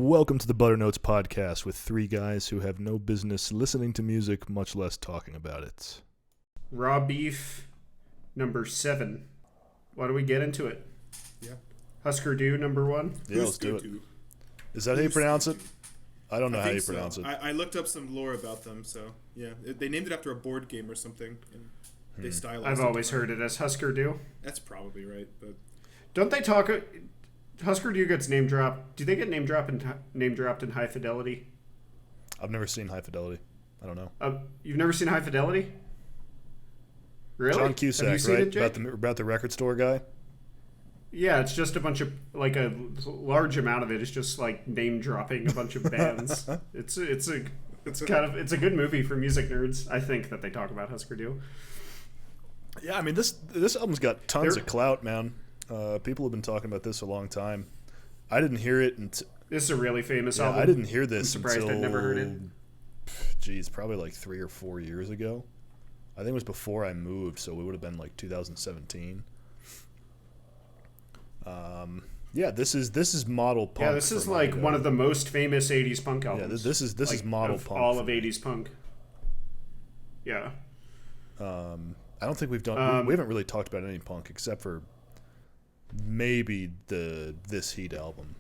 Welcome to the Butter Notes podcast with three guys who have no business listening to music, much less talking about it. Raw beef, number 7. Why don't we get into it? Yeah. Husker Du, number 1. Yeah, let's do it. Is that how you pronounce it? I don't know how you so. pronounce it. I looked up some lore about them, so yeah. They named it after a board game or something, and they stylized I've it. always heard it as Husker Du. That's probably right, but... Don't they talk... Husker Du gets name dropped. Do they get name dropped in High Fidelity? I've never seen High Fidelity. I don't know. You've never seen High Fidelity? Really? John Cusack, Have you seen right? it, Jake? About the record store guy? Yeah, it's just a bunch of, like, a large amount of it is just, like, name dropping a bunch of bands. It's a good movie for music nerds, I think, that they talk about Husker Du. Yeah, I mean, this album's got tons of clout, man. People have been talking about this a long time. I didn't hear it until... This is a really famous album. I didn't hear this I'm surprised until... I'd never heard it. Geez, probably like 3 or 4 years ago. I think it was before I moved, so it would have been like 2017. Yeah, this is model punk. Yeah, this is like one of the most famous 80s punk albums. Yeah, this is model punk. All of 80s punk. Yeah. I don't think we've done... we haven't really talked about any punk except for maybe the This Heat album.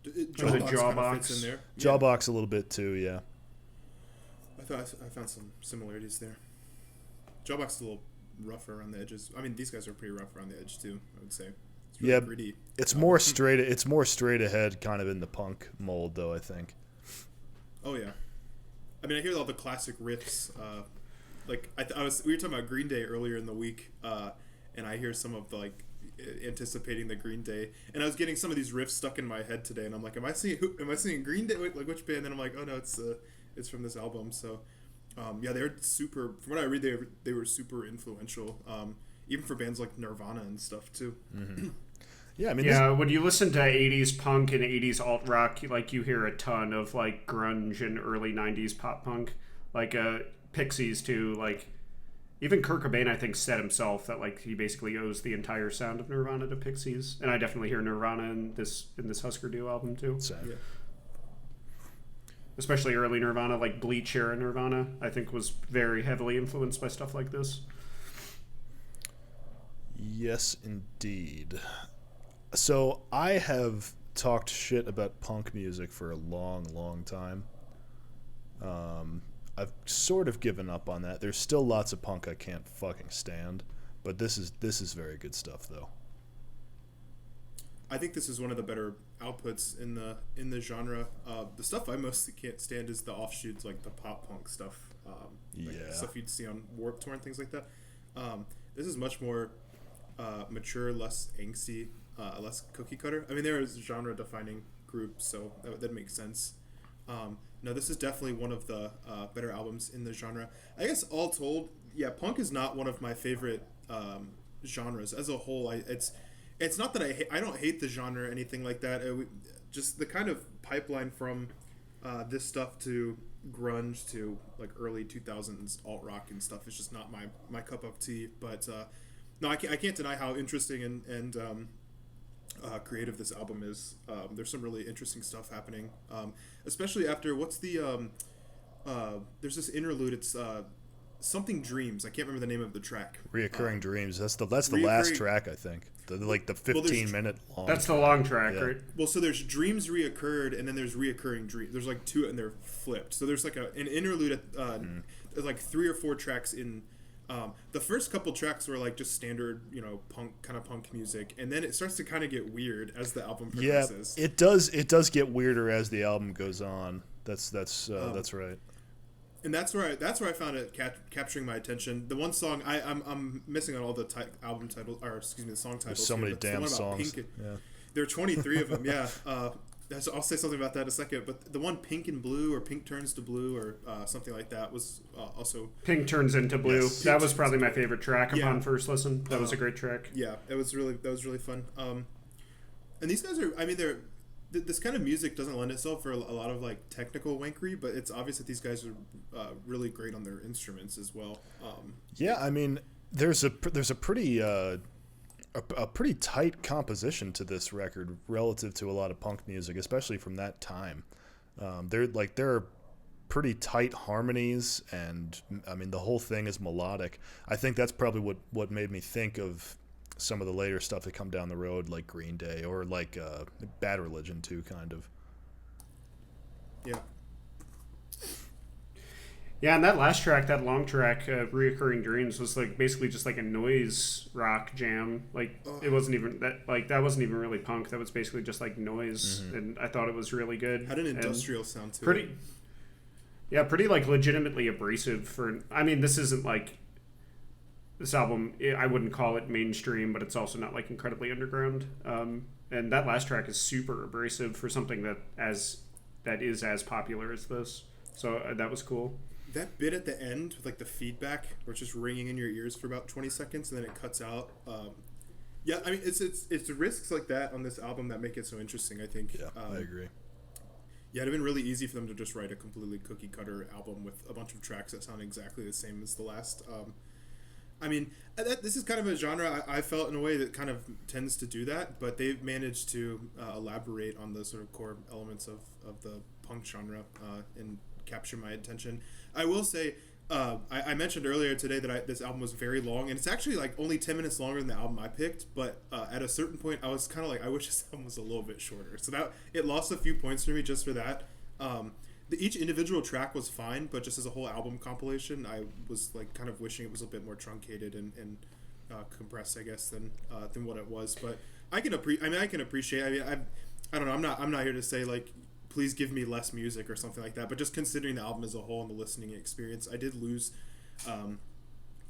Jawbox in there. Jawbox a little bit too, yeah. I found some similarities there. Jawbox is a little rougher around the edges. I mean, these guys are pretty rough around the edge too, I would say. It's really gritty. It's more straight ahead kind of in the punk mold though, I think. Oh yeah. I mean, I hear all the classic riffs. We were talking about Green Day earlier in the week, and I hear some of the, like, anticipating the Green Day, and I was getting some of these riffs stuck in my head today, and I'm like, am I seeing Green Day? Like, which band? And I'm like, oh no, it's from this album. So, yeah, they're super. From what I read, they were super influential, even for bands like Nirvana and stuff too. Mm-hmm. Yeah, I mean, when you listen to 80s punk and 80s alt rock, you hear a ton of like grunge and early 90s pop punk, like Pixies too, like. Even Kurt Cobain, I think, said himself that like he basically owes the entire sound of Nirvana to Pixies, and I definitely hear Nirvana in this Husker Du album too. Yeah. Especially early Nirvana, like Bleach era Nirvana, I think was very heavily influenced by stuff like this. Yes, indeed. So I have talked shit about punk music for a long, long time. I've sort of given up on that. There's still lots of punk I can't fucking stand, but this is very good stuff though. I think this is one of the better outputs in the genre. The stuff I mostly can't stand is the offshoots, like the pop punk stuff. Stuff you'd see on Warped Tour and things like that. This is much more mature, less angsty, less cookie cutter. I mean, there is genre defining groups, so that makes sense. No, this is definitely one of the better albums in the genre. I guess all told, yeah, punk is not one of my favorite genres as a whole. It's not that I don't hate the genre or anything like that. Just the kind of pipeline from this stuff to grunge to like early 2000s alt rock and stuff is just not my cup of tea. But no, I can't deny how interesting and creative this album is. There's some really interesting stuff happening, especially after there's this interlude. It's something Dreams. I can't remember the name of the track. Reoccurring Dreams. That's the last track, I think. The 15-minute long. That's the long track, right? Well, so there's Dreams Reoccurred, and then there's Reoccurring Dreams. There's like two, and they're flipped. So there's like an interlude. There's like 3 or 4 tracks in. The first couple tracks were like just standard, punk music, and then it starts to kind of get weird as the album progresses. Yeah, it does get weirder as the album goes on. That's right. And that's where I found it capturing my attention. The one song I'm missing on all the album titles, or excuse me, the song titles. There's so many damn songs. Pink, yeah. There are 23 of them. Yeah. I'll say something about that in a second, but the one Pink and Blue or Pink Turns to Blue or something like that was also... Pink Turns into Blue. Yes. That was probably my favorite track upon first listen. That was a great track. Yeah, that was really fun. And these guys are, I mean, this kind of music doesn't lend itself for a lot of like technical wankery, but it's obvious that these guys are really great on their instruments as well. Yeah, I mean, there's a pretty a pretty tight composition to this record relative to a lot of punk music, especially from that time. There are pretty tight harmonies, and I mean the whole thing is melodic. I think that's probably what made me think of some of the later stuff that come down the road, like Green Day or like Bad Religion too, kind of. Yeah. Yeah, and that last track, that long track, "Reoccurring Dreams," was like basically just like a noise rock jam. Like it wasn't even that. Like that wasn't even really punk. That was basically just like noise, and I thought it was really good. Had an industrial sound to pretty, it. Yeah, pretty like legitimately abrasive for. I mean, this isn't like this album. I wouldn't call it mainstream, but it's also not like incredibly underground. And that last track is super abrasive for something that is as popular as this. So that was cool. That bit at the end with like the feedback, where it's just ringing in your ears for about 20 seconds and then it cuts out. Yeah, I mean it's risks like that on this album that make it so interesting. I think. Yeah, I agree. Yeah, it'd have been really easy for them to just write a completely cookie cutter album with a bunch of tracks that sound exactly the same as the last. I mean, this is kind of a genre I felt in a way that kind of tends to do that, but they've managed to elaborate on the sort of core elements of the punk genre and capture my attention. I will say, I mentioned earlier today that this album was very long, and it's actually like only 10 minutes longer than the album I picked, but at a certain point I was kind of like, I wish this album was a little bit shorter. So that it lost a few points for me just for that. Each individual track was fine, but just as a whole album compilation, I was like kind of wishing it was a bit more truncated and compressed, I guess, than what it was. But I can appreciate. I mean, I don't know. I'm not here to say like, please give me less music or something like that. But just considering the album as a whole and the listening experience, I did lose. I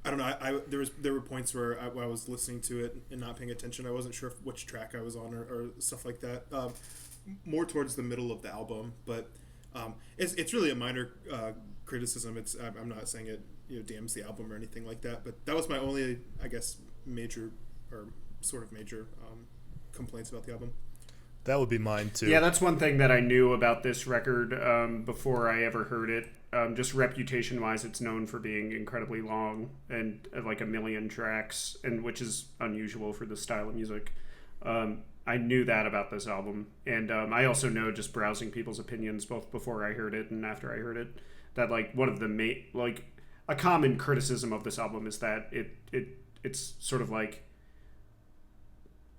don't know. There were points where I was listening to it and not paying attention. I wasn't sure which track I was on or stuff like that. More towards the middle of the album, but. It's really a minor criticism. I'm not saying it damns the album or anything like that, but that was my only, I guess, major or sort of major complaints about the album. That would be mine too. Yeah, that's one thing that I knew about this record before I ever heard it. Just reputation-wise, it's known for being incredibly long and like 1 million tracks, and which is unusual for this style of music. I knew that about this album, and I also know, just browsing people's opinions both before I heard it and after I heard it, that like one of the like a common criticism of this album is that it's sort of like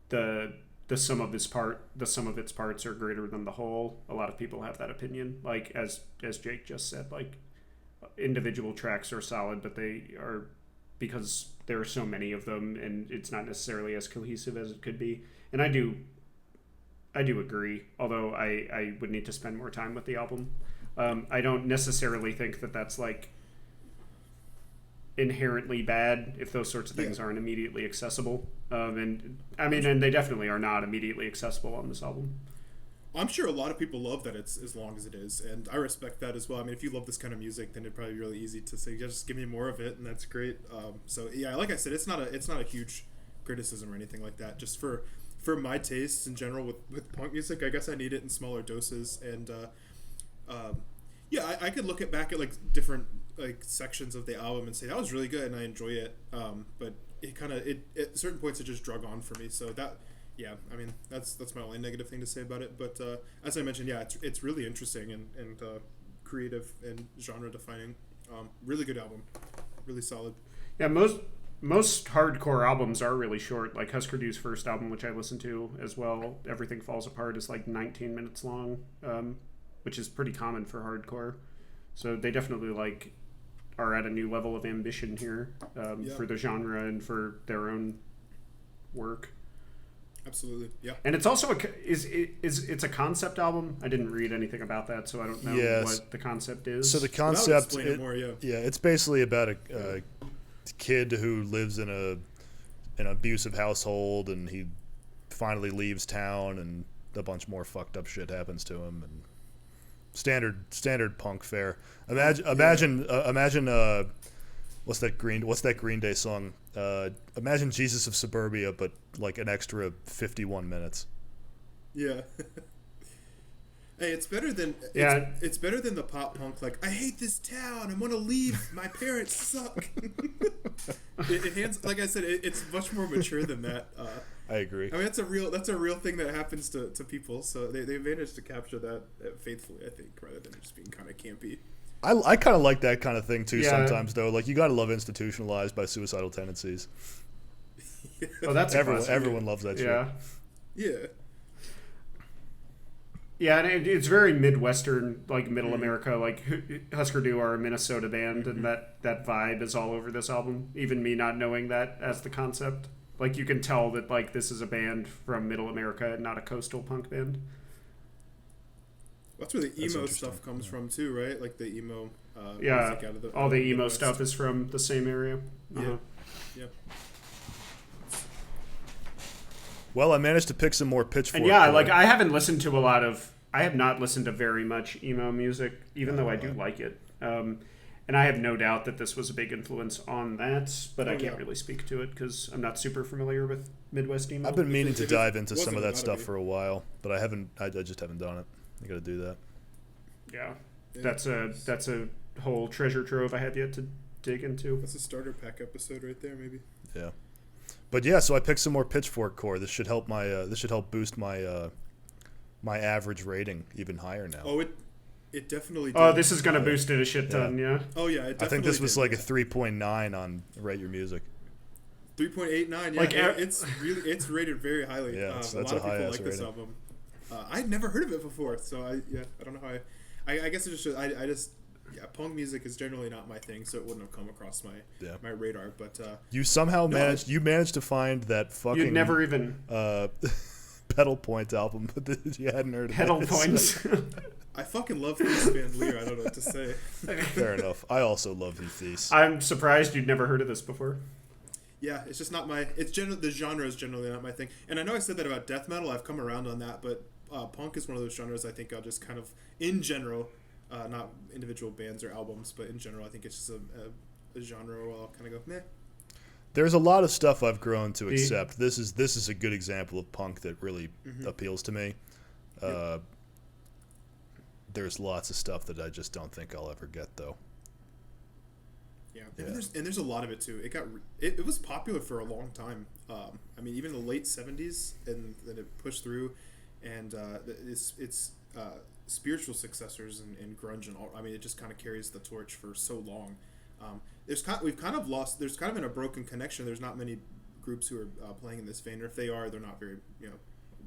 the sum of its parts are greater than the whole. A lot of people have that opinion, like as Jake just said, like individual tracks are solid, but they are, because there are so many of them and it's not necessarily as cohesive as it could be. And I do agree, although I would need to spend more time with the album. I don't necessarily think that that's like inherently bad if those sorts of things aren't immediately accessible. And they definitely are not immediately accessible on this album. I'm sure a lot of people love that it's as long as it is, and I respect that as well. I mean, if you love this kind of music, then it'd probably be really easy to say, just give me more of it, and that's great. So yeah, like I said, it's not a huge criticism or anything like that. Just for my tastes in general with punk music, I guess I need it in smaller doses. And I could look back at like different like sections of the album and say that was really good and I enjoy it. But it kind of at certain points it just drug on for me. So that. Yeah, I mean that's my only negative thing to say about it. But as I mentioned, yeah, it's really interesting and creative and genre defining. Really good album, really solid. Yeah, most hardcore albums are really short. Like Husker Du's first album, which I listened to as well, Everything Falls Apart, is like 19 minutes long, which is pretty common for hardcore. So they definitely like are at a new level of ambition here for the genre and for their own work. Absolutely, yeah. And it's also it's a concept album. I didn't read anything about that, so I don't know what the concept is. So the concept, it's basically about a kid who lives in an abusive household, and he finally leaves town, and a bunch more fucked up shit happens to him, and standard punk fare. Imagine what's that Green Day song? Imagine Jesus of Suburbia, but like an extra 51 minutes. Yeah. Hey, it's better than it's better than the pop punk. Like, I hate this town. I want to leave. My parents suck. it hands, like I said, it's much more mature than that. I agree. I mean, that's a real thing that happens to people. So they managed to capture that faithfully, I think, rather than just being kind of campy. I kind of like that kind of thing too. Sometimes though, like you gotta love Institutionalized by Suicidal Tendencies. Oh, that's everyone loves that shit. Yeah. Yeah, and it's very Midwestern, like Middle America. Like Husker Du are a Minnesota band, and that vibe is all over this album. Even me not knowing that as the concept, like you can tell that like this is a band from Middle America and not a coastal punk band. That's where the emo stuff comes from too, right? Like the emo. Music out of all the emo Midwest stuff is from the same area. Yeah. Well, I managed to pick some more Pitchfork. And I haven't listened to I have not listened to very much emo music, even though I do like it. And I have no doubt that this was a big influence on that, but I can't really speak to it because I'm not super familiar with Midwest emo. I've been meaning to dive into some of that stuff for a while, but I just haven't done it. I got to do that. Yeah. That's a whole treasure trove I have yet to dig into. That's a starter pack episode right there, maybe. Yeah. But yeah, so I picked some more Pitchfork core. This should help boost my my average rating even higher now. Oh, it definitely did. Oh, this is going to boost it a shit ton, yeah. Oh yeah, it definitely I think this was like a 3.9 on Rate Your Music. 3.89, yeah. Like, it's rated very highly. Yeah, that's a lot of people like this album. I'd never heard of it before, so I don't know how I guess it just shows, I just punk music is generally not my thing, so it wouldn't have come across my radar. But you somehow managed to find that fucking you'd never even Pedal Point album, but you hadn't heard of Pedal Points. I fucking love Thief Van Leer. I don't know what to say. Fair enough. I also love Thief. I'm surprised you'd never heard of this before. Yeah, it's just not my. The genre is generally not my thing, and I know I said that about death metal. I've come around on that, but punk is one of those genres I think I'll just kind of, in general, not individual bands or albums, but in general, I think it's just a genre where I'll kind of go, meh. There's a lot of stuff I've grown to accept. This is a good example of punk that really appeals to me. There's lots of stuff that I just don't think I'll ever get, though. Yeah. And there's a lot of it too. It was popular for a long time. I mean, even the late '70s, and then it pushed through, and its spiritual successors in grunge and all. I mean, it just kind of carries the torch for so long. We've kind of lost. There's kind of been a broken connection. There's not many groups who are playing in this vein, or if they are, they're not very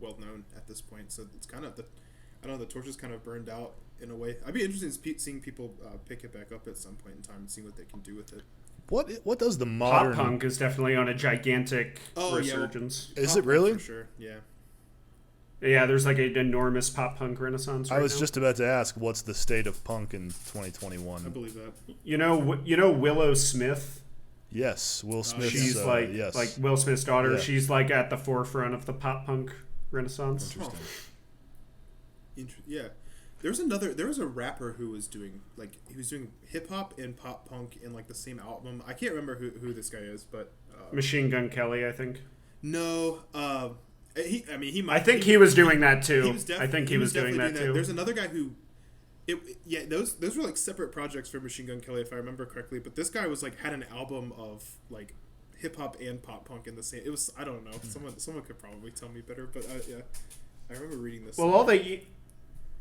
well known at this point. So it's kind of the torch is kind of burned out in a way. I'd be interested in seeing people pick it back up at some point in time and see what they can do with it. What does the modern pop punk is definitely on a gigantic resurgence? Yeah, is it really? For sure. Yeah. Yeah, there's like an enormous pop punk renaissance right I was now. just about to ask, what's the state of punk in 2021? I believe that. You know Willow Smith? Yes, Will Smith. She's like Will Smith's daughter. Yeah. She's like at the forefront of the pop punk renaissance. Interesting. Yeah. There was a rapper who was doing hip hop and pop punk in like the same album. I can't remember who this guy is, but Machine Gun Kelly, I think. No, I think he was doing that too. I think he was doing that too. There's another guy who, those were like separate projects for Machine Gun Kelly, if I remember correctly. But this guy was like had an album of like hip hop and pop punk in the same. It was, I don't know. Someone could probably tell me better, but I remember reading this. Well,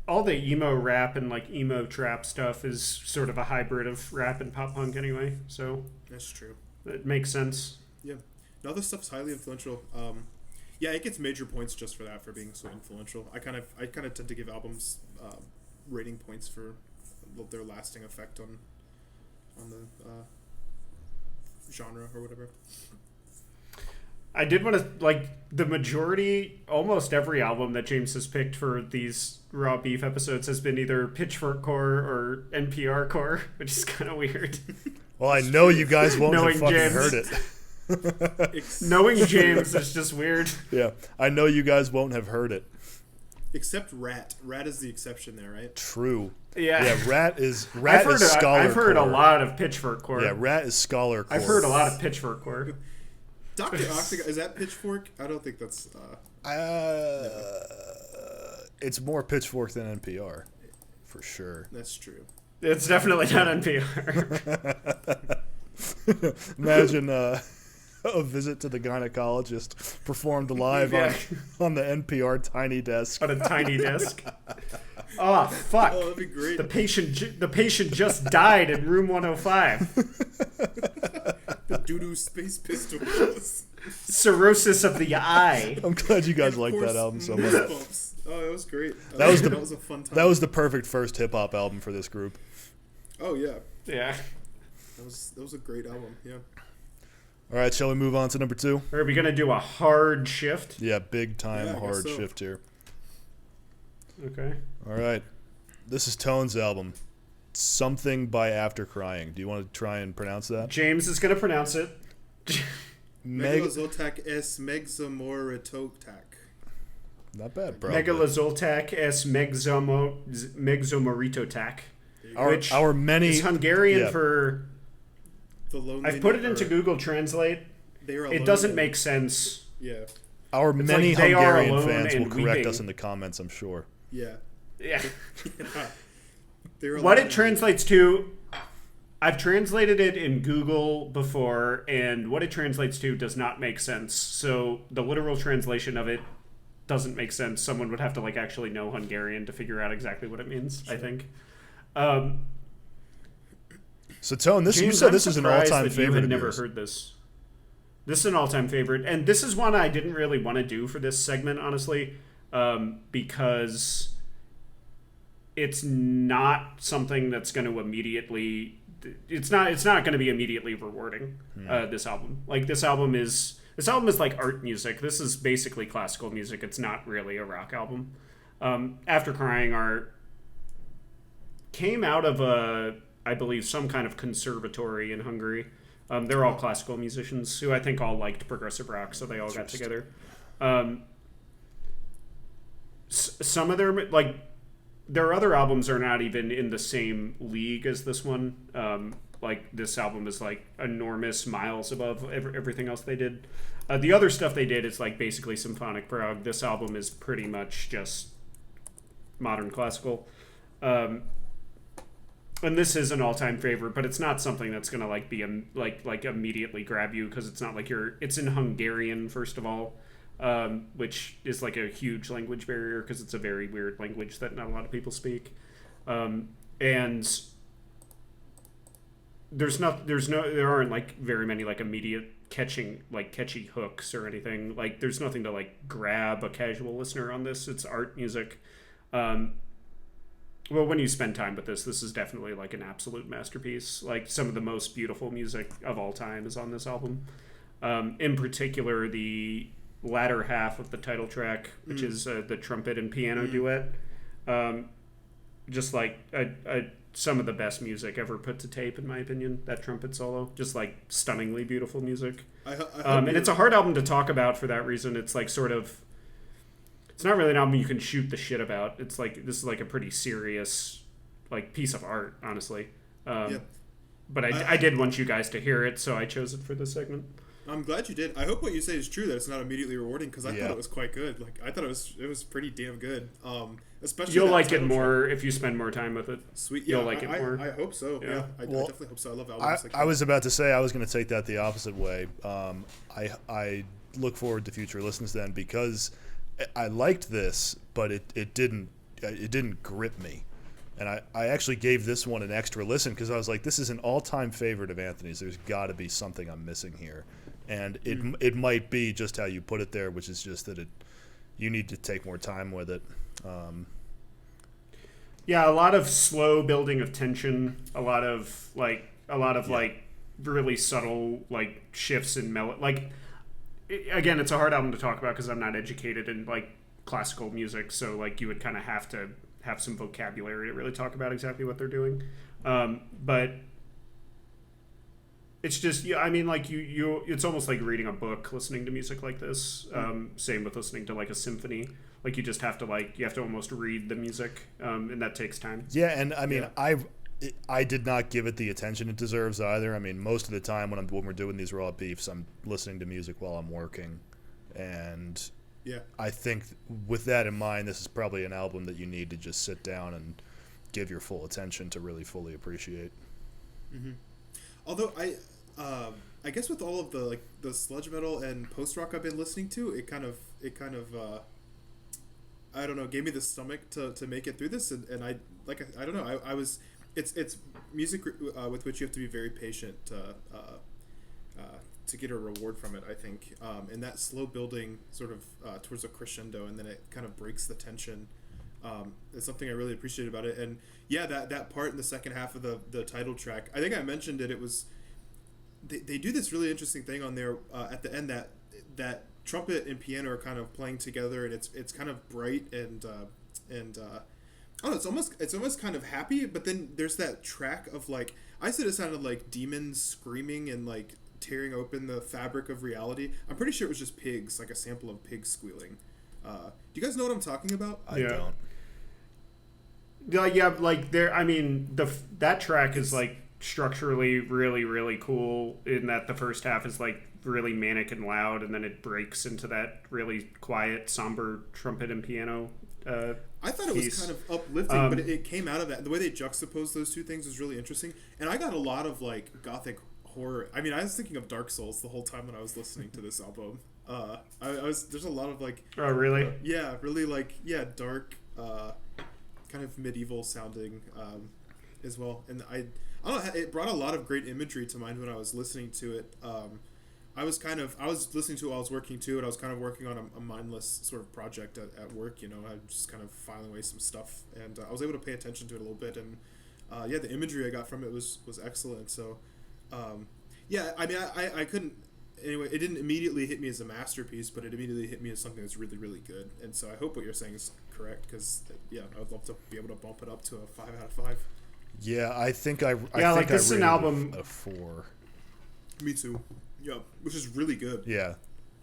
all the emo rap and like emo trap stuff is sort of a hybrid of rap and pop punk anyway. So that's true. It makes sense. Yeah. No, this stuff's highly influential. Yeah, it gets major points just for that, for being so influential. I kind of tend to give albums rating points for their lasting effect on the genre or whatever. I did want to, the majority, almost every album that James has picked for these Raw Beef episodes has been either Pitchfork core or NPR core, which is kind of weird. Well, I know you guys won't have fucking heard it. Knowing James is just weird. Yeah, I know you guys won't have heard it. Except Rat. Rat is the exception there, right? True. Yeah. Rat is scholar. I've heard a lot of Pitchfork core. Yeah, Rat is scholar core. I've heard a lot of Pitchfork core. Dr. Octagon, is that Pitchfork? I don't think that's... It's more Pitchfork than NPR, for sure. That's true. It's definitely not NPR. Imagine a visit to the gynecologist performed live on the NPR tiny desk. On a tiny desk. Oh, fuck. Oh, that'd be great. The patient just died in room 105. The doo-doo space pistol. Cirrhosis of the eye. I'm glad you guys like that album so much. Oh, that was great. That was a fun time. That was the perfect first hip hop album for this group. Oh yeah. Yeah. That was a great album. Yeah. All right, shall we move on to number 2? Are we gonna do a hard shift? Yeah, big time Yeah, I hard guess so. shift here. Okay. All right, this is Tone's album, Something by After Crying. Do you want to try and pronounce that? James is gonna pronounce it. Megalázottak es megszomorítottak. Not bad, bro. Megalázottak es megszomorítottak. Which our many is Hungarian for... I've put it into Google Translate. It doesn't make sense. Yeah. Our It's many like they are Hungarian alone fans will and correct weeping. us in the comments, I'm sure. Yeah. Yeah. They're What alone. it translates to... I've translated it in Google before, and what it translates to does not make sense. So the literal translation of it doesn't make sense. Someone would have to like actually know Hungarian to figure out exactly what it means, Sure. I think. So, Tone, you James, said I'm this is an surprised all-time that favorite You had of never yours. heard this. This is an all-time favorite, and this is one I didn't really want to do for this segment, honestly, because it's not something that's going to immediately. It's not going to be immediately rewarding. This album, this album is like art music. This is basically classical music. It's not really a rock album. After Crying came out of I believe some kind of conservatory in Hungary. They're all classical musicians who I think all liked progressive rock, so they all got together. Some of their other albums are not even in the same league as this one. This album is enormous miles above everything else they did. The other stuff they did is basically symphonic prog. This album is pretty much just modern classical. And this is an all-time favorite, but it's not something that's gonna be immediately grab you, because it's not it's in Hungarian first of all, which is a huge language barrier because it's a very weird language that not a lot of people speak, and there aren't very many immediate catchy hooks or anything. There's nothing to grab a casual listener on this. It's art music. Well, when you spend time with this is definitely an absolute masterpiece. Some of the most beautiful music of all time is on this album. In particular, the latter half of the title track, which is the trumpet and piano duet. Just some of the best music ever put to tape, in my opinion. That trumpet solo, just stunningly beautiful music. And it's a hard album to talk about for that reason. It's it's not really an album you can shoot the shit about. It's this is a pretty serious piece of art, honestly. But I did want you guys to hear it, so I chose it for this segment. I'm glad you did. I hope what you say is true, that it's not immediately rewarding, because I thought it was quite good. I thought it was pretty damn good. Especially you'll like it more if you spend more time with it. Sweet, you'll like it more. I hope so. Yeah, I definitely hope so. I love albums. I was about to say I was going to take that the opposite way. I look forward to future listens then, because I liked this, but it didn't grip me. And I actually gave this one an extra listen because I was like, this is an all-time favorite of Anthony's. There's got to be something I'm missing here. And it might be just how you put it there, which is just that you need to take more time with it. Yeah, a lot of slow building of tension, a lot of really subtle shifts in melody. Again, it's a hard album to talk about because I'm not educated in classical music, so you would kind of have to have some vocabulary to really talk about exactly what they're doing. But it's just, I mean, it's almost like reading a book, listening to music like this. Same with listening to a symphony. You just have to you have to almost read the music, and that takes time. Yeah, and I mean, I did not give it the attention it deserves either. I mean, most of the time when we're doing these raw beefs, I'm listening to music while I'm working, and Yeah. I think with that in mind, this is probably an album that you need to just sit down and give your full attention to really fully appreciate. Mm-hmm. Although I guess with all of the sludge metal and post rock I've been listening to, it kind of I don't know, gave me the stomach to make it through this, and I don't know, I was it's music with which you have to be very patient to get a reward from it, I think, and that slow building sort of towards a crescendo, and then it kind of breaks the tension. Is something I really appreciate about it. And yeah, that part in the second half of the title track, I think I mentioned it. It was they do this really interesting thing on there at the end, that trumpet and piano are kind of playing together, and it's kind of bright and I don't know, it's almost kind of happy, but then there's that track of like, I said it sounded like demons screaming and like tearing open the fabric of reality. I'm pretty sure it was just pigs, like a sample of pigs squealing. Do you guys know what I'm talking about? I don't. Yeah, like there. I mean, that track is like structurally really, really cool in that the first half is like really manic and loud, and then it breaks into that really quiet, somber trumpet and piano. I thought it was kind of uplifting, but it came out of that. The way they juxtaposed those two things was really interesting, and I got a lot of like gothic horror. I mean, I was thinking of Dark Souls the whole time when I was listening to this album. There's a lot of like, oh really, really like, dark, kind of medieval sounding as well. And I don't know, it brought a lot of great imagery to mind when I was listening to it. I was listening to it while I was working too, and I was kind of working on a mindless sort of project at work. You know, I was just kind of filing away some stuff, and I was able to pay attention to it a little bit. And the imagery I got from it was excellent. So I mean, I couldn't. Anyway, it didn't immediately hit me as a masterpiece, but it immediately hit me as something that's really, really good. And so I hope what you're saying is correct, because I would love to be able to bump it up to a 5 out of 5. Yeah, I think I like this is an album a 4. Me too. Yeah, which is really good. Yeah,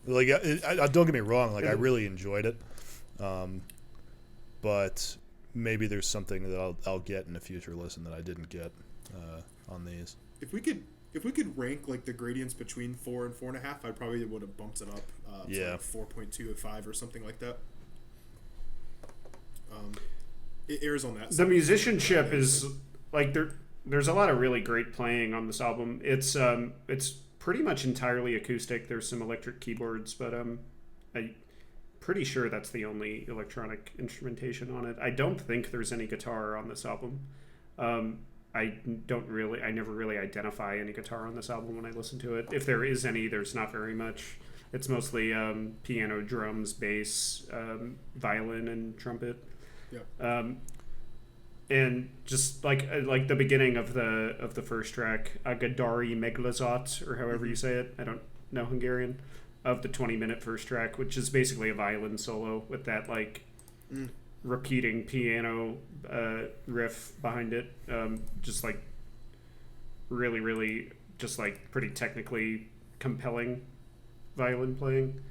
like I don't get me wrong, like I really enjoyed it, but maybe there's something that I'll get in a future listen that I didn't get on these. If we could rank like the gradients between 4 and 4.5, I probably would have bumped it up to like 4.2 or 5 or something like that. It airs on that. The musicianship is like there's a lot of really great playing on this album. It's pretty much entirely acoustic. There's some electric keyboards, but I'm pretty sure that's the only electronic instrumentation on it. I don't think there's any guitar on this album. I never really identify any guitar on this album when I listen to it. If there is any, there's not very much. It's mostly piano, drums, bass, violin, and trumpet. Yeah. And just like the beginning of the first track, Gadari Megalázottak, or however you say it, I don't know Hungarian, of the 20-minute first track, which is basically a violin solo with that like repeating piano riff behind it, just like really, really just like pretty technically compelling violin playing,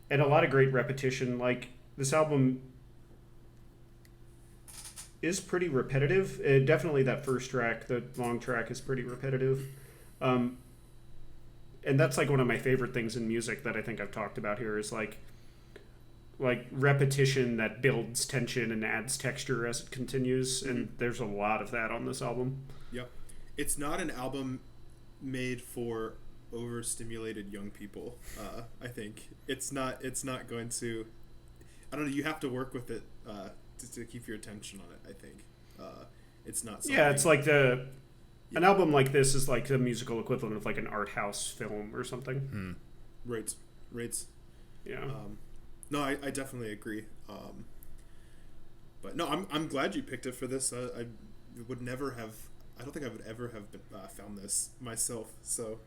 and a lot of great repetition. Like this album is pretty repetitive. Definitely that first track, the long track, is pretty repetitive. And that's like one of my favorite things in music that I think I've talked about here is like repetition that builds tension and adds texture as it continues. And there's a lot of that on this album. Yep. It's not an album made for overstimulated young people. I think it's not going to, I don't know, you have to work with it, to keep your attention on it. I think it's not something. Yeah, it's like an album like this is like the musical equivalent of like an art house film or something. Right. Yeah. No, I definitely agree. But no, I'm glad you picked it for this. I would never have. I don't think I would ever have found this myself. So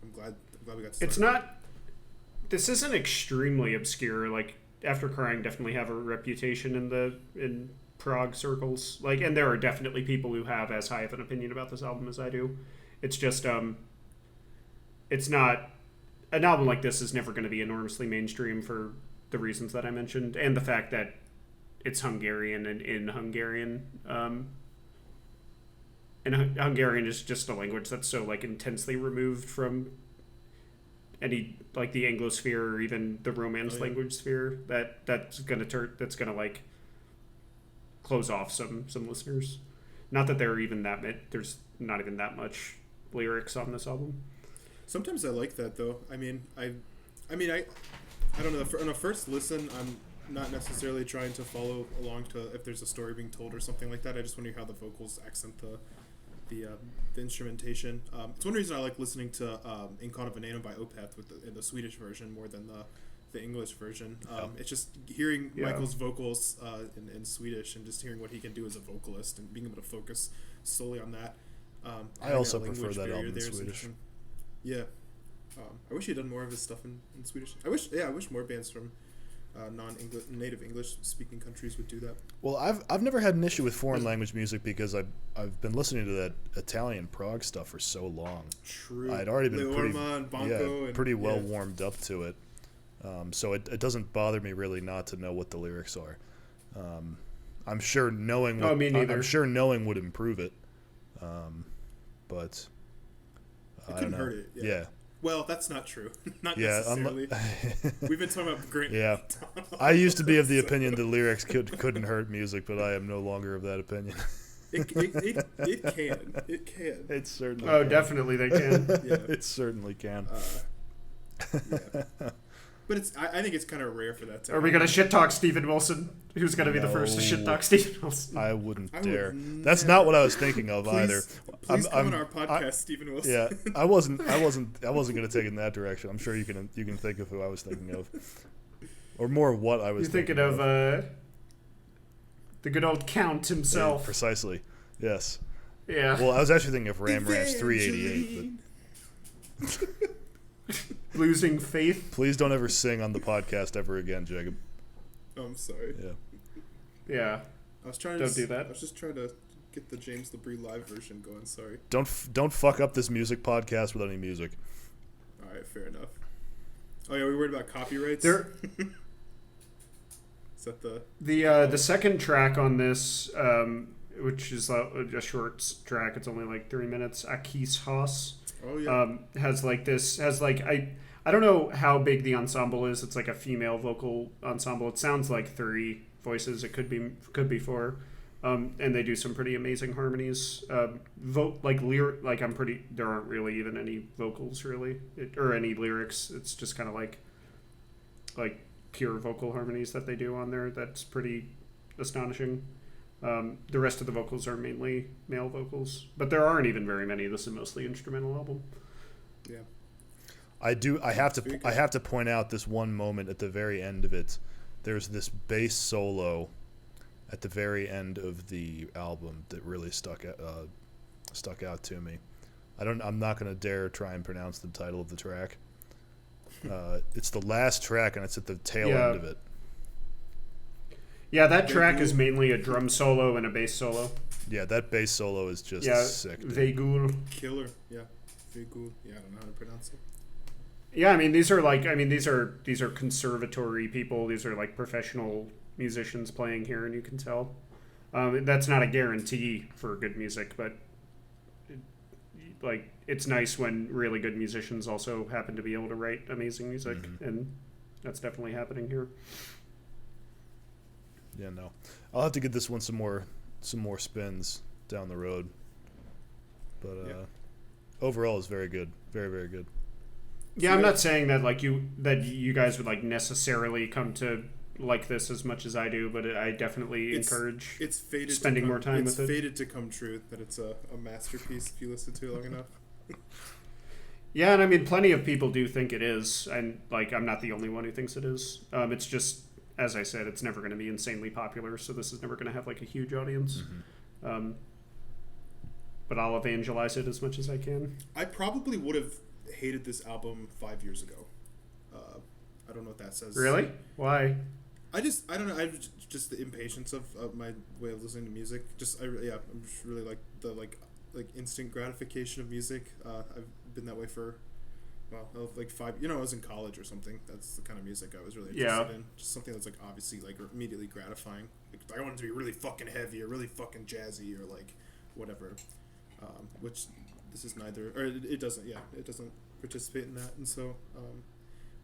I'm glad we got to start. It's not. This isn't extremely obscure. Like After Crying definitely have a reputation in prog circles. Like, and there are definitely people who have as high of an opinion about this album as I do. It's just it's not. An album like this is never going to be enormously mainstream for the reasons that I mentioned, and the fact that it's Hungarian and in Hungarian. And Hungarian is just a language that's so like intensely removed from any like the Anglosphere or even the Romance language sphere, that's gonna like close off some listeners. Not that there's not even that much lyrics on this album. Sometimes I like that though. I don't know. On a first listen, I'm not necessarily trying to follow along to if there's a story being told or something like that. I just want to hear how the vocals accent the instrumentation. It's one reason I like listening to Incarna Veneno by Opeth in the Swedish version more than the English version. It's just hearing Michael's vocals in Swedish and just hearing what he can do as a vocalist and being able to focus solely on that. I also prefer that album in Swedish. Yeah. I wish he had done more of his stuff in Swedish. I wish more bands from native English speaking countries would do that. Well, I've never had an issue with foreign language music because I've been listening to that Italian prog stuff for so long. True. I'd already been pretty well yeah. warmed up to it. So it doesn't bother me really not to know what the lyrics are. I'm sure knowing I'm sure knowing would improve it. But it couldn't hurt it. Yeah. Well, that's not true. Not necessarily. We've been talking about great. Yeah. I used to be of the opinion that lyrics couldn't hurt music, but I am no longer of that opinion. It can. It can. It certainly can. Can. Definitely they can. Yeah. It certainly can. Yeah. But I think it's kind of rare for that to Are we going to shit talk Steven Wilson? Who's going to be the first to shit talk Steven Wilson? I wouldn't dare. That's not what I was thinking of either. Please come on our podcast, Steven Wilson. Yeah, I wasn't going to take it in that direction. I'm sure you can think of who I was thinking of, or more what I was. You're thinking of the good old Count himself. Yeah, precisely. Yes. Yeah. Well, I was actually thinking of Ram Ranch 388. But Losing faith. Please don't ever sing on the podcast ever again, Jacob. Oh, I'm sorry. Yeah. I was trying. Don't do that. I was just trying to get the James LeBrie live version going. Sorry. Don't fuck up this music podcast with any music. All right, fair enough. Oh yeah, we worried about copyrights. There. Is that the second track on this, which is a short track? It's only like 3 minutes. Akis Haas. Oh yeah. I don't know how big the ensemble is. It's like a female vocal ensemble. It sounds like 3 voices. It could be 4. And they do some pretty amazing harmonies. There aren't really even any vocals really, or any lyrics. It's just kind of like pure vocal harmonies that they do on there. That's pretty astonishing. The rest of the vocals are mainly male vocals, but there aren't even very many. This is mostly instrumental album. Yeah. I have to point out this one moment at the very end of it. There's this bass solo at the very end of the album that really stuck out to me. I'm not going to dare try and pronounce the title of the track. It's the last track, and it's at the tail end of it. Yeah, that track is mainly a drum solo and a bass solo. Yeah, that bass solo is just sick. Vegul. Killer. Yeah. Vegul. Yeah, I don't know how to pronounce it. Yeah, these are conservatory people. These are like professional musicians playing here, and you can tell. That's not a guarantee for good music, but it's nice when really good musicians also happen to be able to write amazing music, and that's definitely happening here. Yeah, no. I'll have to get this one some more spins down the road. But overall it's very good. Very, very good. Yeah, I'm not saying that you guys would necessarily come to like this as much as I do, but I definitely encourage spending more time with it. It's fated to come true that it's a masterpiece if you listen to it long enough. Yeah, and plenty of people do think it is, and I'm not the only one who thinks it is. It's just, as I said, it's never going to be insanely popular, so this is never going to have a huge audience. But I'll evangelize it as much as I can. I probably would have hated this album 5 years ago. I don't know what that says. Really? Why? I don't know. Just the impatience of my way of listening to music. I'm just really like the instant gratification of music. I've been that way for 5. I was in college or something. That's the kind of music I was really interested in. Just something that's obviously immediately gratifying. I want it to be really fucking heavy or really fucking jazzy or whatever. Which this is neither, or it doesn't. Yeah, it doesn't participate in that, and so.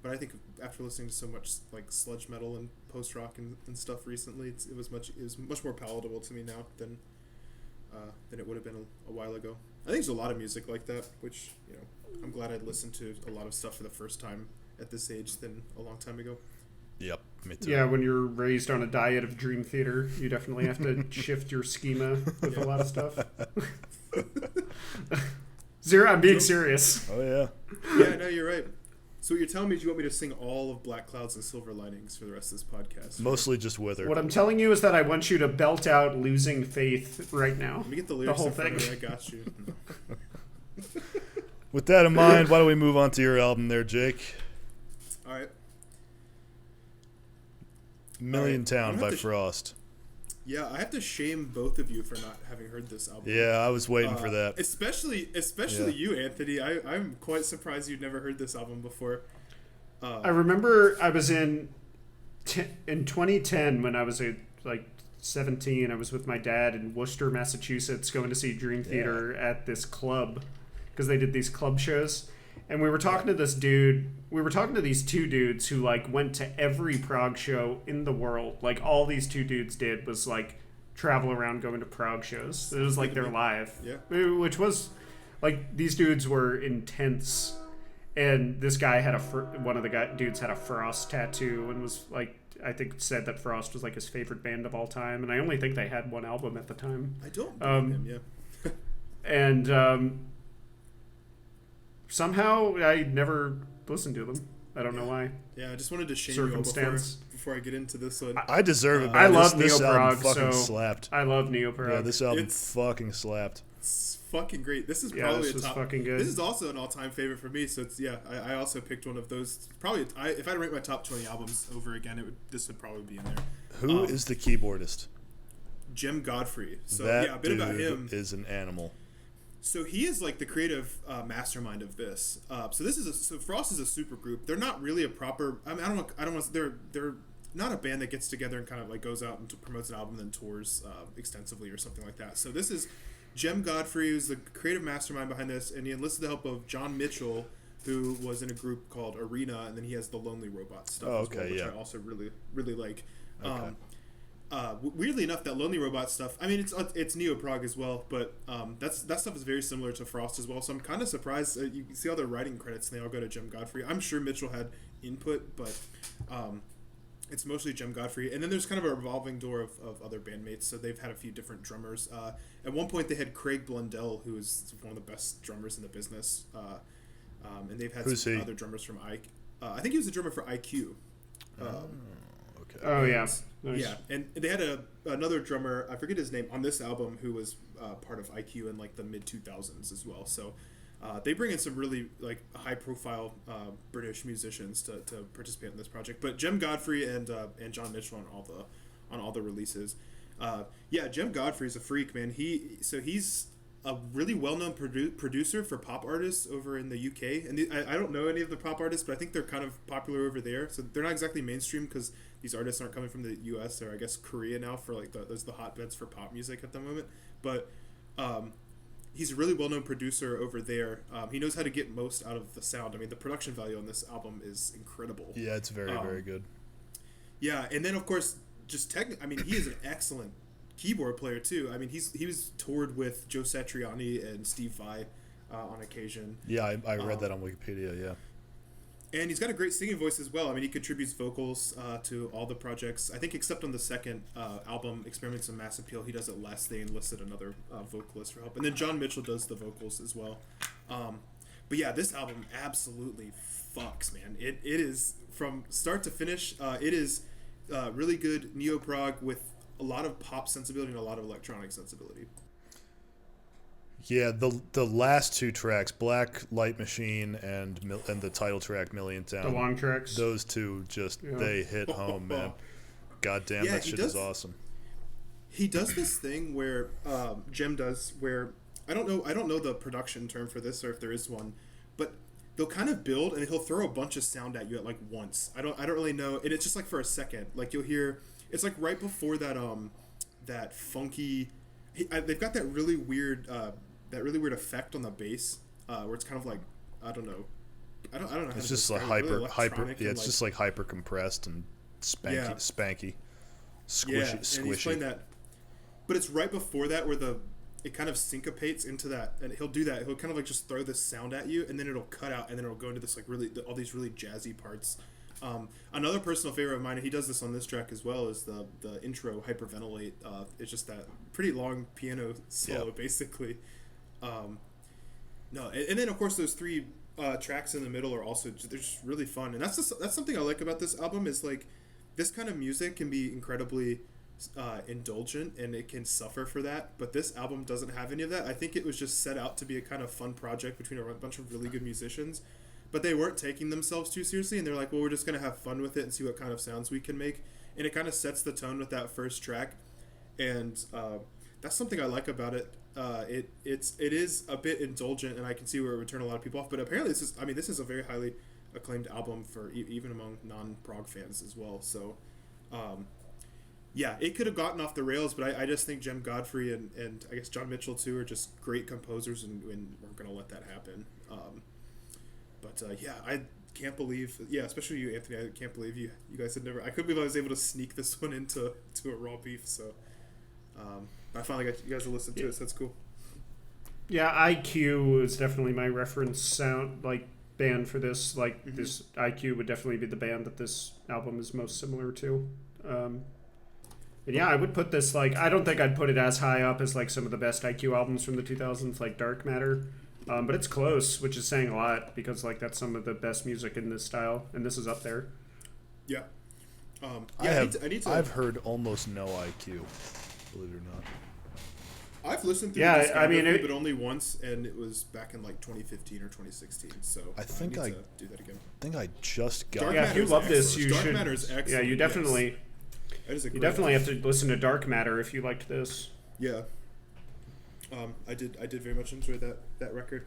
But I think after listening to so much like sludge metal and post rock and stuff recently, it was much more palatable to me now than it would have been a while ago. I think there's a lot of music like that, which I'm glad I'd listened to a lot of stuff for the first time at this age than a long time ago. Yep, me too. Yeah, when you're raised on a diet of Dream Theater, you definitely have to shift your schema with a lot of stuff. Zero, I'm being serious. Oh yeah. Yeah, no, you're right. So what you're telling me is you want me to sing all of Black Clouds and Silver Linings for the rest of this podcast? Mostly just Wither. What I'm telling you is that I want you to belt out Losing Faith right now. Let me get the lyrics whole in front of thing. me. I got you. With that in mind, why don't we move on to your album there, Jake? All right. Milliontown right. by Frost. Yeah, I have to shame both of you for not having heard this album. Yeah, I was waiting for that. Especially you, Anthony. I'm quite surprised you'd never heard this album before. I remember I was in 2010 when I was like 17. I was with my dad in Worcester, Massachusetts, going to see Dream Theater at this club because they did these club shows. And we were talking to this dude. We were talking to these two dudes who like went to every prog show in the world. Like all these two dudes did was like travel around going to prog shows. It was like their life. Yeah. Which was like these dudes were intense. And this guy had one of the dudes had a Frost tattoo and was like, I think said that Frost was like his favorite band of all time. And I only think they had one album at the time. I don't believe him. Yeah. And somehow I never listened to them. I don't know why. Yeah, I just wanted to shame you all before I get into this one. I deserve it, man. I love this album neo-prog, fucking so slapped. I love neo-prog. Yeah, this album fucking slapped. It's fucking great. This is probably this a top. Fucking good. This is also an all-time favorite for me. So it's I also picked one of those. Probably if I had to rank my top 20 albums over again, this would probably be in there. Who is the keyboardist? Jim Godfrey. So that yeah, a bit about him. Is an animal. So he is like the creative mastermind of this. So Frost is a super group. They're not really a proper. I mean, I don't want. They're not a band that gets together and kind of like goes out and promotes an album and then tours extensively or something like that. So this is Jim Godfrey, who's the creative mastermind behind this, and he enlisted the help of John Mitchell, who was in a group called Arena, and then he has the Lonely Robot stuff as well, which I also really really like. Okay. Weirdly enough, that Lonely Robot stuff, I mean, it's neo-prog as well, but that stuff is very similar to Frost as well, so I'm kind of surprised. You can see all their writing credits, and they all go to Jim Godfrey. I'm sure Mitchell had input, but it's mostly Jim Godfrey. And then there's kind of a revolving door of other bandmates, so they've had a few different drummers. At one point, they had Craig Blundell, who is one of the best drummers in the business, and they've had some other drummers from I think he was a drummer for IQ. Okay. Oh yeah. Nice. Yeah, and they had another drummer, I forget his name, on this album who was part of IQ in like the mid 2000s as well. So they bring in some really like high profile British musicians to participate in this project. But Jim Godfrey and John Mitchell on all the releases. Jim Godfrey's a freak, man. He's a really well-known producer for pop artists over in the UK, and I don't know any of the pop artists, but I think they're kind of popular over there. So they're not exactly mainstream because these artists aren't coming from the US or I guess Korea now for like those the hotbeds for pop music at the moment. But he's a really well-known producer over there. He knows how to get most out of the sound. I mean, the production value on this album is incredible. Yeah, it's very very good. Yeah, and then of course just I mean, he is an excellent keyboard player too. I mean, he was toured with Joe Satriani and Steve Vai on occasion. Yeah, I read that on Wikipedia. Yeah, and he's got a great singing voice as well. I mean, he contributes vocals to all the projects. I think except on the second album, Experiments in Mass Appeal, he does it less. They enlisted another vocalist for help, and then John Mitchell does the vocals as well. But yeah, this album absolutely fucks, man. It is from start to finish. It is really good neo-prog with a lot of pop sensibility and a lot of electronic sensibility. Yeah, the last two tracks, Black Light Machine and the title track Milliontown, The long tracks. those two they hit home, man. God damn, that shit is awesome. He does this thing where Jim does where I don't know the production term for this or if there is one, but they'll kind of build and he'll throw a bunch of sound at you at like once. I don't really know, and it's just like for a second. Like you'll hear. It's like right before that funky. They've got that really weird effect on the bass, where it's kind of like I don't know, I don't know. How it's to just like describe it. Really hyper. electronic Yeah, and, it's just like hyper compressed and spanky, squishy. And he's playing that, but it's right before that where it kind of syncopates into that, and he'll do that. He'll kind of like just throw this sound at you, and then it'll cut out, and then it'll go into this like all these really jazzy parts. Another personal favorite of mine, and he does this on this track as well, is the intro Hyperventilate. It's just that pretty long piano solo, basically. And then of course those three tracks in the middle are also they're just really fun, and that's something I like about this album is like this kind of music can be incredibly indulgent and it can suffer for that, but this album doesn't have any of that. I think it was just set out to be a kind of fun project between a bunch of really good musicians, but they weren't taking themselves too seriously, and they're like, well, we're just going to have fun with it and see what kind of sounds we can make. And it kind of sets the tone with that first track, and that's something I like about it. It is a bit indulgent, and I can see where it would turn a lot of people off, but apparently this is a very highly acclaimed album for even among non-prog fans as well. So it could have gotten off the rails, but I just think Jem Godfrey and I guess John Mitchell too are just great composers, and we're going to let that happen. I can't believe, especially you, Anthony. I can't believe you guys had never. I couldn't believe I was able to sneak this one into a raw beef. So I finally got you guys to listen to it. So that's cool. Yeah, IQ is definitely my reference sound band for this. This IQ would definitely be the band that this album is most similar to. I would put this I don't think I'd put it as high up as some of the best IQ albums from the 2000s, like Dark Matter. But it's close, which is saying a lot because that's some of the best music in this style, and this is up there. Yeah. I've heard almost no IQ, believe it or not. I've listened through this but only once, and it was back in 2015 or 2016. So I think I need to do that again. I think I just got. Dark Matter. If you love this, you Dark should. Matter's excellent. Yeah, you definitely. Yes. You definitely have to listen to Dark Matter if you liked this. Yeah. I did very much enjoy that record.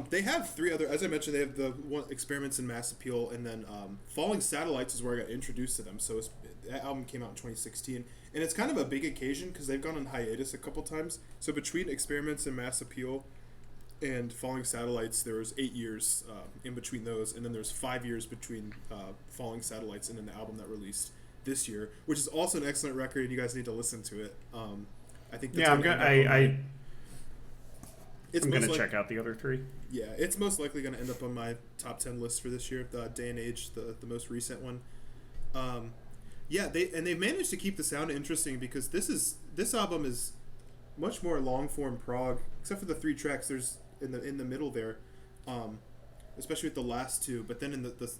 They have three other, as I mentioned, they have the one Experiments in Mass Appeal, and then Falling Satellites is where I got introduced to them. So that album came out in 2016, and it's kind of a big occasion because they've gone on hiatus a couple times. So between Experiments in Mass Appeal and Falling Satellites, there was 8 years in between those, and then there's 5 years between Falling Satellites and then the album that released this year, which is also an excellent record, and you guys need to listen to it. I think. That's I'm going to check out the other three. Yeah, it's most likely going to end up on my top 10 list for this year. The Day and Age, the most recent one. They've managed to keep the sound interesting because this album is much more long form prog, except for the 3 tracks. There's in the middle there, especially with the last 2. But then in the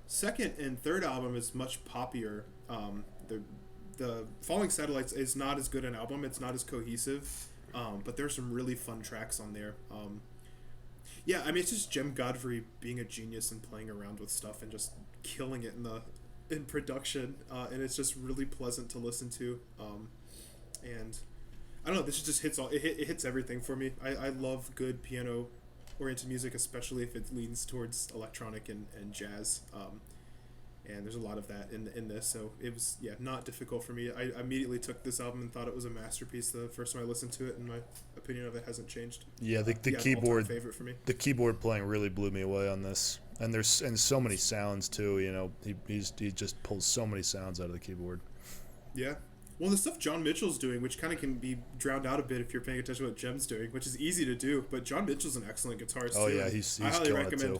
second and third album is much poppier. The Falling Satellites is not as good an album. It's not as cohesive. But there's some really fun tracks on there. It's just Jem Godfrey being a genius and playing around with stuff and just killing it in production. And it's just really pleasant to listen to. And I don't know, this just hits it hits everything for me. I love good piano oriented music, especially if it leans towards electronic and jazz. And there's a lot of that in this, so it was not difficult for me. I immediately took this album and thought it was a masterpiece the first time I listened to it, and my opinion of it hasn't changed. Yeah, the keyboard favorite for me. The keyboard playing really blew me away on this, and there's so many sounds too. He just pulls so many sounds out of the keyboard. Yeah, well, the stuff John Mitchell's doing, which kind of can be drowned out a bit if you're paying attention to what Jem's doing, which is easy to do. But John Mitchell's an excellent guitarist. Oh too. Yeah, he's highly killing it too.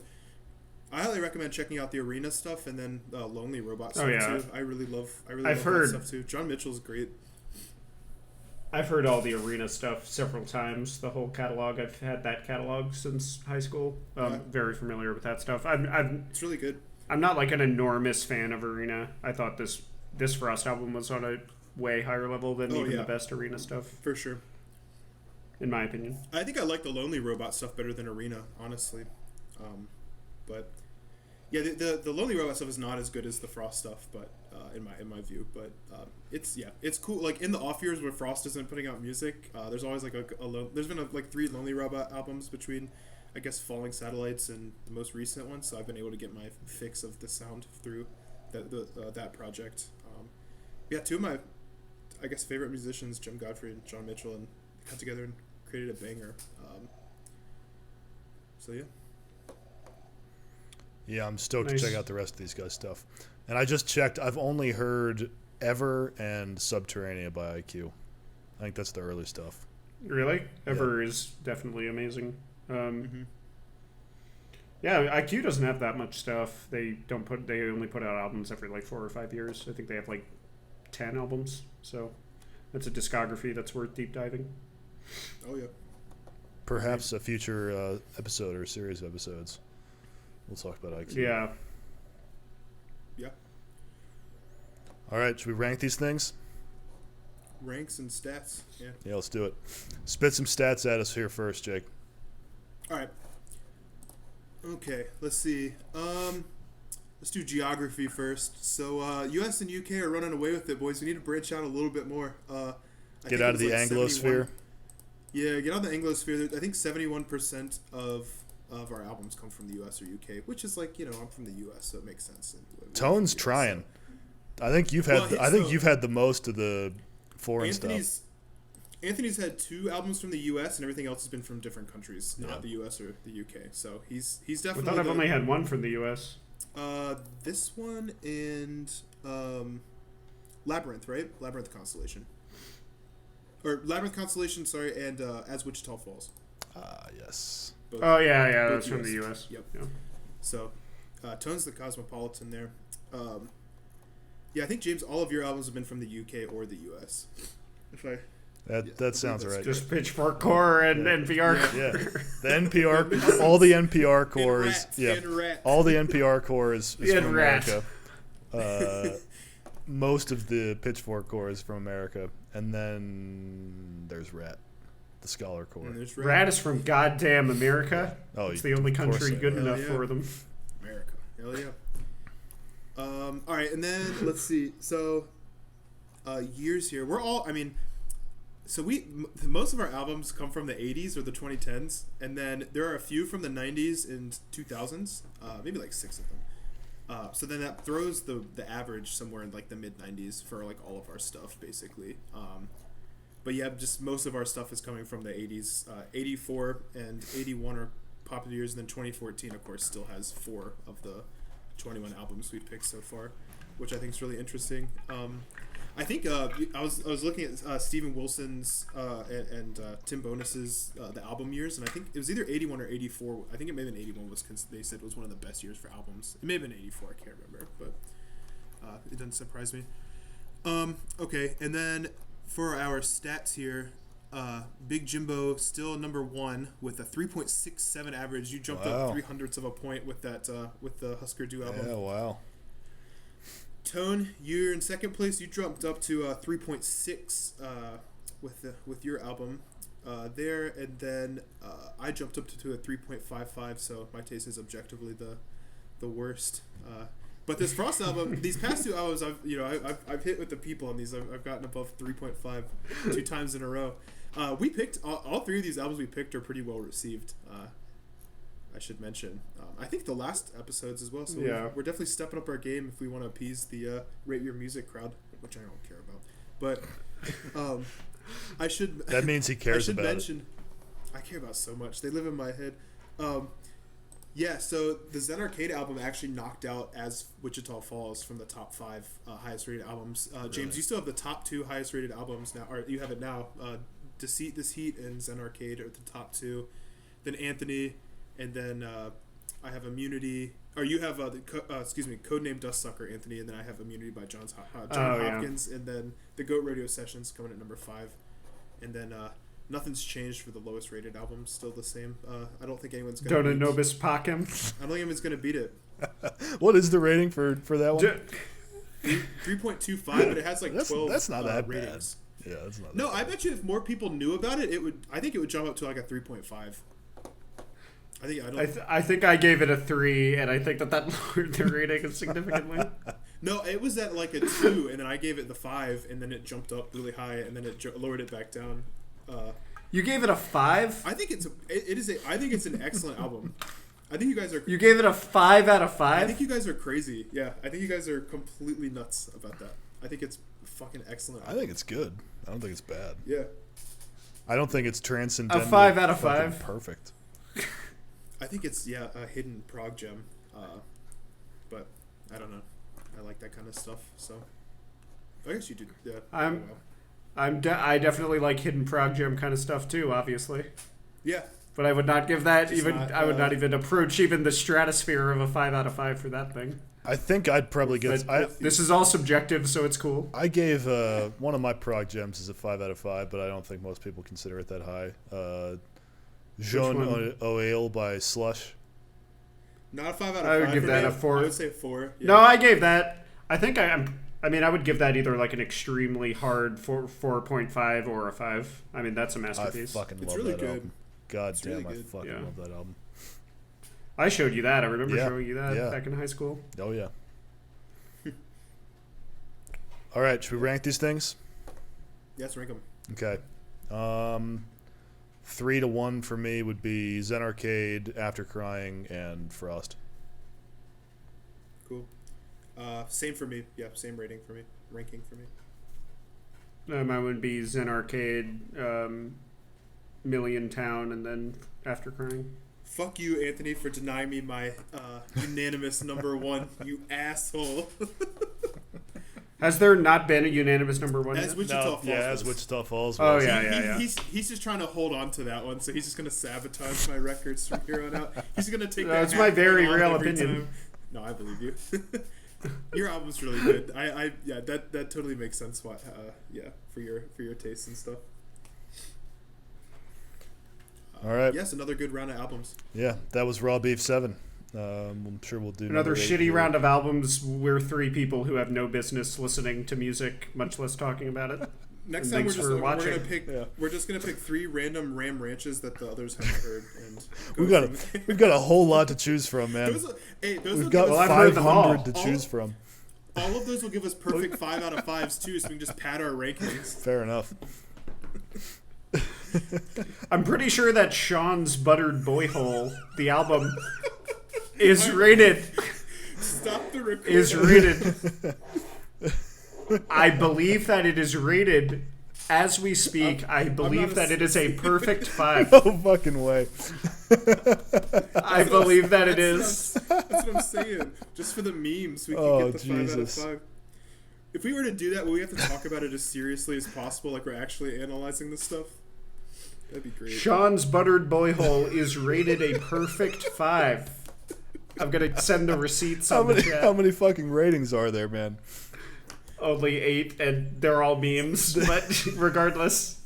I highly recommend checking out the Arena stuff and then Lonely Robot stuff too. I really love that stuff too. John Mitchell's great. I've heard all the Arena stuff several times. The whole catalog. I've had that catalog since high school. Very familiar with that stuff. It's really good. I'm not an enormous fan of Arena. I thought this Frost album was on a way higher level than the best Arena stuff. For sure. In my opinion. I think I like the Lonely Robot stuff better than Arena, honestly. But the Lonely Robot stuff is not as good as the Frost stuff, but in my view. But it's cool. In the off years where Frost isn't putting out music, there's always there's been 3 Lonely Robot albums between, I guess, Falling Satellites and the most recent one. So I've been able to get my fix of the sound through that project. 2 of my, I guess, favorite musicians, Jem Godfrey and John Mitchell, and got together and created a banger. So yeah. Yeah, I'm stoked Nice. to check out the rest of these guys' stuff. And I just checked. I've only heard Ever and Subterranea by IQ. I think that's the early stuff. Really? Ever is definitely amazing. Yeah, IQ doesn't have that much stuff. They only put out albums every like 4 or 5 years. I think they have like 10 albums. So that's a discography that's worth deep diving. Oh yeah. Perhaps a future episode or series of episodes. We'll talk about IQ. Yeah. Yeah. All right, should we rank these things? Ranks and stats. Yeah. Yeah, let's do it. Spit some stats at us here first, Jake. All right. Okay, let's see. Let's do geography first. So, U.S. and U.K. are running away with it, boys. We need to branch out a little bit more. Get out of the Anglosphere. Yeah, get out of the Anglosphere. I think 71% of our albums come from the U.S. or U.K., which is like, I'm from the U.S., so it makes sense. Tone's trying. I think you've had. You've had the most of the foreign stuff. Anthony's had 2 albums from the U.S. and everything else has been from different countries, not the U.S. or the U.K. So he's definitely. I thought I've only had one from the U.S. This one and Labyrinth, right? Labyrinth Constellation. Or Labyrinth Constellation, sorry, and As Wichita Falls. Yes. Both, yeah, that's US. from the U.S. Yep. Yeah. So, Tone's the Cosmopolitan there. Yeah, I think, James, all of your albums have been from the UK or the US. That sounds right. Just Pitchfork Core and NPR Core. Yeah. The NPR, all the NPR core is all the NPR core is from America. Most of the Pitchfork core is from America, and then there's Rat, the Scholar core. Rat is from goddamn America. Oh, it's the only country good enough for them. America, hell yeah. All right, and then let's see. So, years here. We're all. So most of our albums come from the 80s or the 2010s, and then there are a few from the 90s and 2000s, maybe like 6 of them. So then that throws the average somewhere in like the mid 90s for like all of our stuff, basically. But yeah, just most of our stuff is coming from the 80s. 84 and 81 are popular years, and then 2014, of course, still has 4 of the 21 albums we've picked so far, which I think is really interesting. I think I was looking at Steven Wilson's and Tim Bonus's the album years, and I think it was either 81 or 84. I think it may have been 81 they said was one of the best years for albums. It may have been 84. I can't remember, but it doesn't surprise me. Okay, and then for our stats here, Big Jimbo still number 1 with a 3.67 average. You jumped up 0.03 of a point with that with the Husker Do album. Yeah, wow. Tone, you're in second place. You jumped up to 3.6 with your album there, and then I jumped up to a 3.55. So my taste is objectively the worst. But this Frost album, these past 2 albums, I've hit with the people on these. I've gotten above 3.5 2 times in a row. We picked all 3 of these albums we picked are pretty well received. I should mention. I think the last episodes as well. So yeah. We're definitely stepping up our game if we want to appease the Rate Your Music crowd, which I don't care about. But I should. That means he cares I should about mention, it. I care about so much. They live in my head. Yeah. So the Zen Arcade album actually knocked out As Wichita Falls from the top 5 highest rated albums. James, Really? you still have the top 2 highest rated albums now, or you have it now. Deceit, This Heat, and Zen Arcade are the top 2. Then Anthony. And then I have Immunity, or you have Codename Dustsucker, Anthony, and then I have Immunity by John Hopkins, and then the Goat Radio Sessions coming at number 5, and then nothing's changed for the lowest rated album, still the same. I don't think anyone's gonna. Dona Nobis Pacem. I don't think anyone's gonna beat it. What is the rating for that one? 3.25, but it has like 12. That's not that ratings. bad. Yeah, that's not. No, that I bad. bet you if more people knew about it, I think it would jump up to like a 3.5. I think I gave it a 3, and I think that lowered the rating significantly. No, it was at like a 2, and then I gave it the 5, and then it jumped up really high, and then it lowered it back down. You gave it a 5? I think I think it's an excellent album. I think you guys are. You gave it a 5 out of 5? I think you guys are crazy. Yeah, I think you guys are completely nuts about that. I think it's fucking excellent. I think it's good. I don't think it's bad. Yeah. I don't think it's transcendental. A 5 out of 5. Perfect. I think it's a hidden prog gem. I don't know. I like that kind of stuff. So I guess you do. Yeah. I definitely like hidden prog jam kind of stuff too, obviously. Yeah. But I would not give that Just even. not, I would not even approach even the stratosphere of a 5 out of 5 for that thing. I think I'd probably get. This is all subjective, so it's cool. I gave one of my prog gems is a 5 out of 5, but I don't think most people consider it that high. Jean O'Ale by Slush. Not a 5 out of 5. I would give that a 4. I would say 4. Yeah. No, I gave that. I think I mean, I would give that either like an extremely hard 4.5 or a 5. I mean, that's a masterpiece. I fucking love really that good. album. God it's damn, really I good. fucking love that album. I showed you that. I remember showing you that back in high school. Oh, yeah. All right, should we rank these things? Yes, rank them. Okay. 3 to 1 for me would be Zen Arcade, After Crying, and Frost. Cool. Same for me. Yeah, same rating for me. Ranking for me. Mine would be Zen Arcade, Milliontown, and then After Crying. Fuck you, Anthony, for denying me my unanimous number 1. You asshole. Has there not been a unanimous number 1 As yet? Wichita Falls. Yeah, as Wichita Falls. Oh, was. yeah. He's just trying to hold on to that one, so he's just going to sabotage my records from here on out. He's going to take that. That's my very real opinion. Time. No, I believe you. Your album's really good. That totally makes sense. Why? For your tastes and stuff. All right. Yes, another good round of albums. Yeah, that was Raw Beef 7. I'm sure we'll do another shitty here. round of albums. We're 3 people who have no business listening to music, much less talking about it. Next time we're just watching. gonna pick 3 random Ram Ranches that the others haven't heard, and we've got a whole lot to choose from, man. We've got 500 to choose from. All of those will give us perfect 5 out of 5s too, so we can just pad our rankings. Fair enough. I'm pretty sure that Sean's Buttered Boy Hole, the album, is rated. Stop the recording. Is rated. I believe that it is rated as we speak. I believe that it is a perfect 5. No fucking way. I believe that it is. That's what I'm saying. Just for the memes, we can get the 5 out of 5. If we were to do that, would we have to talk about it as seriously as possible, like we're actually analyzing this stuff? That'd be great. Sean's Buttered Boy Hole is rated a perfect 5. I'm gonna send the receipts on the chat. How many fucking ratings are there, man? Only 8, and they're all memes, but regardless.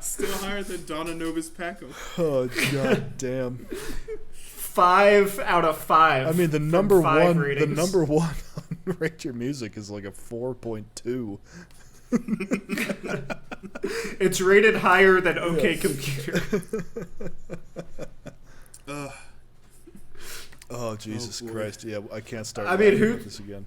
Still higher than Donna Nova's Paco. Oh, god damn. 5 out of 5. I mean, the number one on Rate Your Music is like a 4.2. It's rated higher than OK Computer. Oh, Jesus Christ. Yeah, I can't start with this again.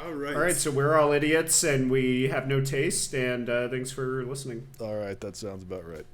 All right, so we're all idiots and we have no taste, and thanks for listening. All right, that sounds about right.